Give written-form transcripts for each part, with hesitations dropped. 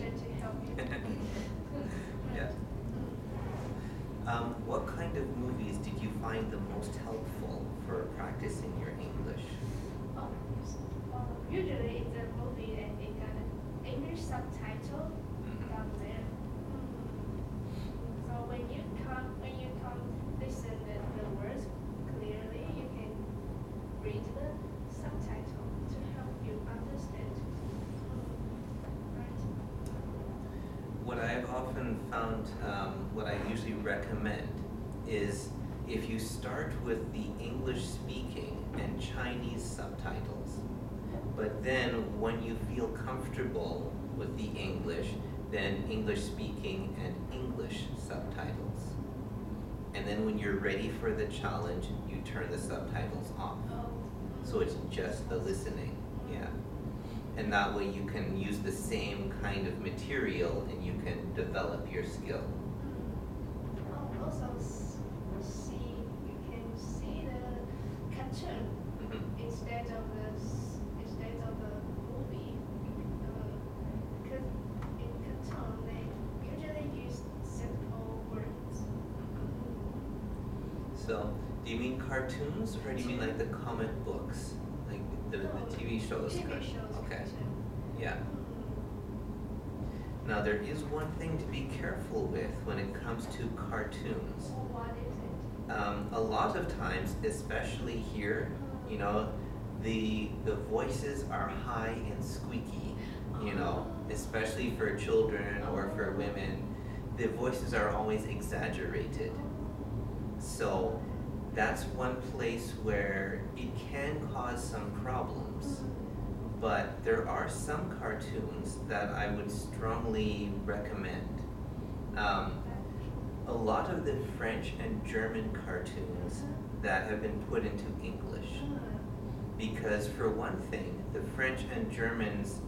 here to help you. Yeah. What kind of movies did you find the most helpful for practicing your English? Oh, yes. Usually it's a movie and it got an English subtitle down there. So when you come listen the words clearly, you can read the subtitle to help you understand. Right? What I've often found, what I usually recommend is if you start with the English speaking and Chinese subtitles, but then when you feel comfortable with the English, then English speaking and English subtitles. And then when you're ready for the challenge, you turn the subtitles off. So it's just the listening, yeah. And that way you can use the same kind of material and you can develop your skill. Also, you can see the cartoon instead of the movie. Because in cartoon they usually use simple words. So, do you mean cartoons or do you mean like the comic books? Like the TV shows? TV shows. Okay. Yeah. Now there is one thing to be careful with when it comes to cartoons. What is it? A lot of times, especially here, you know, the voices are high and squeaky, you know, especially for children or for women. The voices are always exaggerated. So that's one place where it can cause some problems. But there are some cartoons that I would strongly recommend. A lot of the French and German cartoons that have been put into English. Because for one thing, the French and the Germans,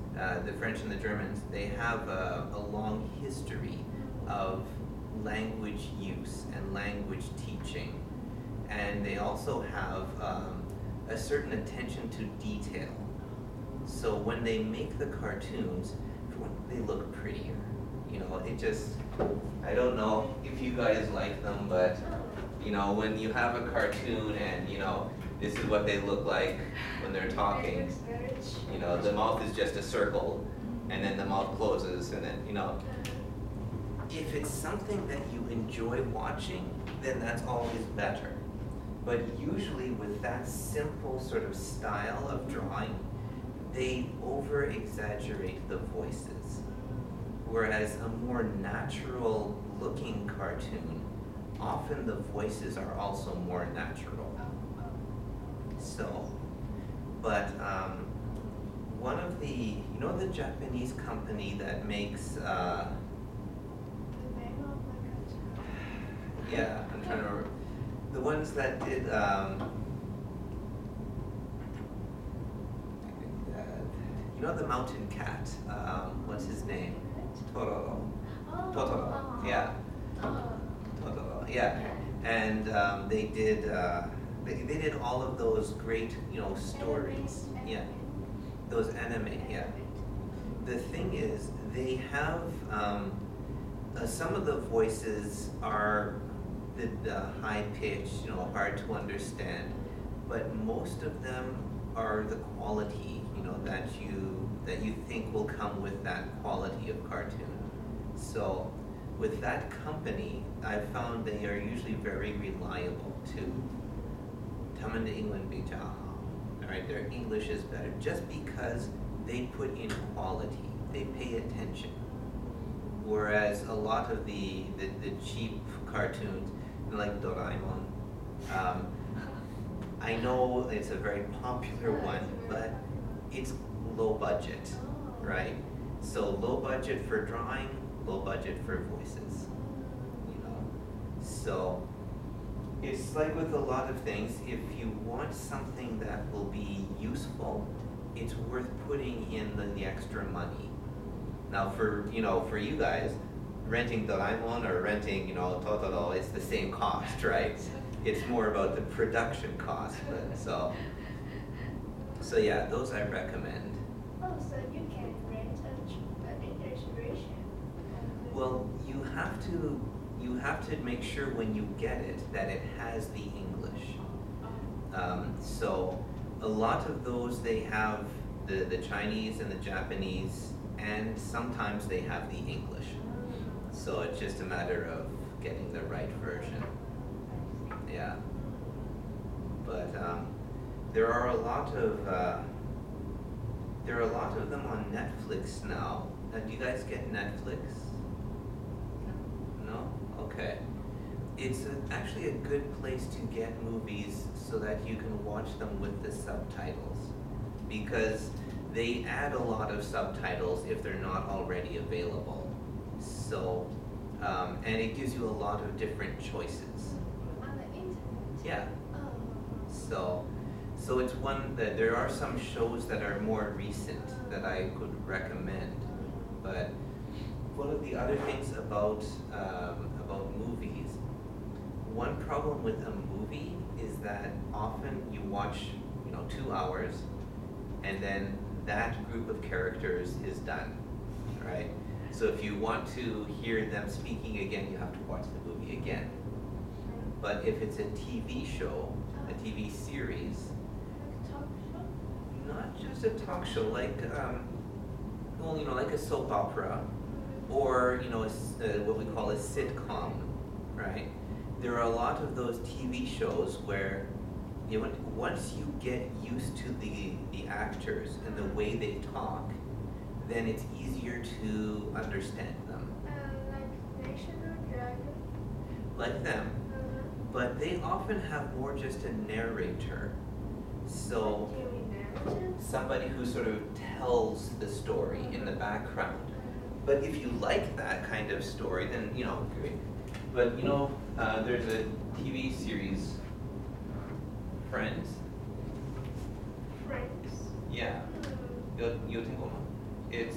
they have a long history of language use and language teaching. And they also have a certain attention to detail. So when they make the cartoons, for one, they look prettier. You know, it just, I don't know if you guys like them, but you know, when you have a cartoon and you know, this is what they look like when they're talking. You know, the mouth is just a circle, and then the mouth closes, and then, you know. If it's something that you enjoy watching, then that's always better. But usually with that simple sort of style of drawing, they over-exaggerate the voices. Whereas a more natural looking cartoon, often the voices are also more natural. So, but one of the, you know, the Japanese company that makes, yeah, I'm trying to remember. The ones that did, you know the mountain cat, what's his name? Totoro. Totoro, yeah. Totoro, yeah. And they did all of those great, you know, stories. Yeah. Those anime, yeah. The thing is, they have, some of the voices are the high pitch, you know, hard to understand, but most of them are the quality, you know, that you think will come with that quality of cartoon. So with that company, I've found they are usually very reliable too. 他们的英文比较好. Alright, their English is better just because they put in quality, they pay attention. Whereas a lot of the cheap cartoons, like Doraemon, I know it's a very popular one, but it's low budget, right? So low budget for drawing, low budget for voices, you know. So it's like with a lot of things, if you want something that will be useful, it's worth putting in the extra money. Now for you guys, renting Doraemon or renting, you know, Totoro, it's the same cost, right? It's more about the production cost, but so yeah, those I recommend. Oh, so you can rent an English version Well, you have to make sure when you get it that it has the English. So a lot of those they have the Chinese and the Japanese, and sometimes they have the English. So it's just a matter of getting the right version. Yeah. But there are a lot of them on Netflix now. Do you guys get Netflix? No? Okay. It's actually a good place to get movies so that you can watch them with the subtitles, because they add a lot of subtitles if they're not already available. So, and it gives you a lot of different choices. On the internet? Yeah. Oh. So it's one that there are some shows that are more recent that I could recommend. But one of the other things about movies, one problem with a movie is that often you watch 2 hours, and then that group of characters is done, right? So if you want to hear them speaking again, you have to watch the movie again. But if it's a TV show, a TV series, Like talk show? not just a talk show, like like a soap opera, or what we call a sitcom, right? There are a lot of those TV shows where once you get used to the actors and the way they talk, then it's easier to understand them. Like National Dragon? Like them, but they often have more just a narrator. So What do you mean narrative? somebody who sort of tells the story in the background. But if you like that kind of story, then great. But there's a TV series, Friends. Friends? Yeah, Hmm. 有听过吗? It's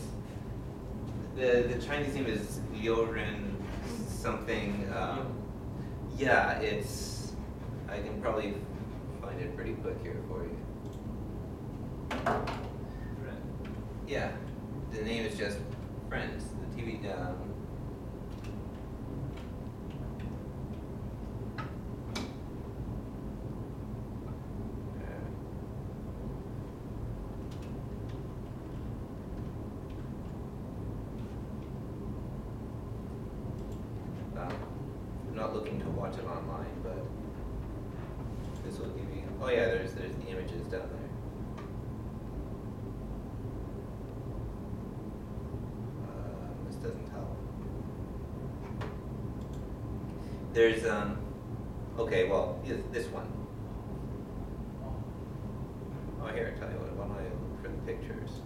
the Chinese name is Liu Ren something. Yeah, it's, I can probably find it pretty quick here for you. Yeah, the name is just Friends. The TV. I'm not looking to watch it online, but this will give you. Oh yeah, there's the images down there. This doesn't help. There's okay, well, this one. Oh, here, I tell you what. Why don't I look for the pictures?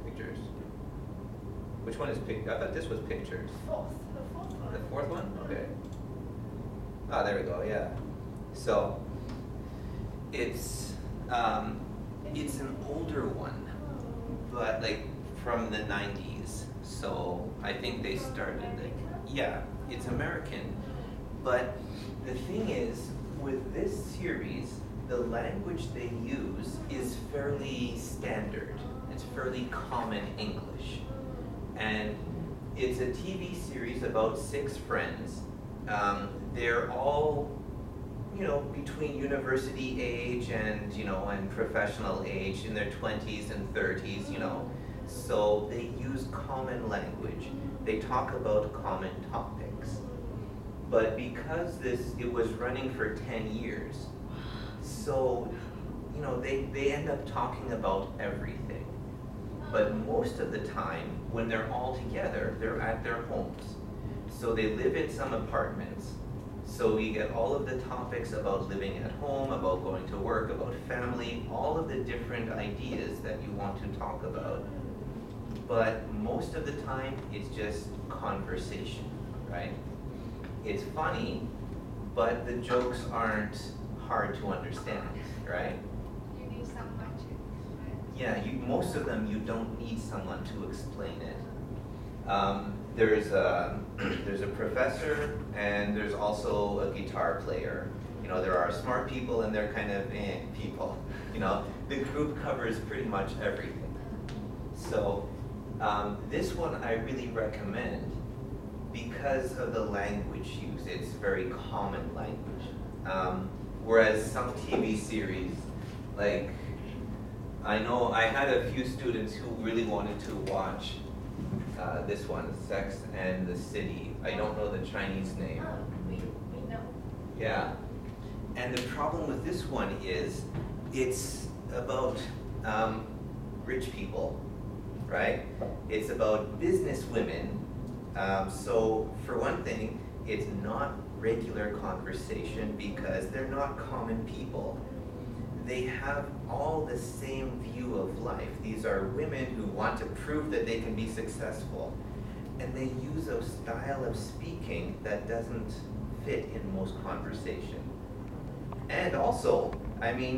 Pictures. Which one is pictures? I thought this was pictures. The fourth one. The fourth one? Okay. Ah, there we go. Yeah. So it's an older one, but like from the 90s. So I think they started it. Yeah, it's American. But the thing is, with this series, the language they use is fairly standard. It's fairly common English. And it's a TV series about 6 friends. They're all, between university age and, and professional age, in their 20s and 30s, So they use common language. They talk about common topics. But because it was running for 10 years, so, they end up talking about everything. But most of the time, when they're all together, they're at their homes. So they live in some apartments. So you get all of the topics about living at home, about going to work, about family, all of the different ideas that you want to talk about. But most of the time, it's just conversation, right? It's funny, but the jokes aren't hard to understand, right? You need someone to explain. Yeah, most of them you don't need someone to explain it. There's a professor, and there's also a guitar player. There are smart people and they're kind of people. The group covers pretty much everything. So This one I really recommend because of the language used. It's very common language. Whereas some TV series, like, I know I had a few students who really wanted to watch this one, Sex and the City. I don't know the Chinese name. Oh, we know. Yeah. And the problem with this one is it's about rich people, right? It's about business women. So for one thing, it's not regular conversation because they're not common people. They have all the same view of life. These are women who want to prove that they can be successful. And they use a style of speaking that doesn't fit in most conversation. And also, I mean,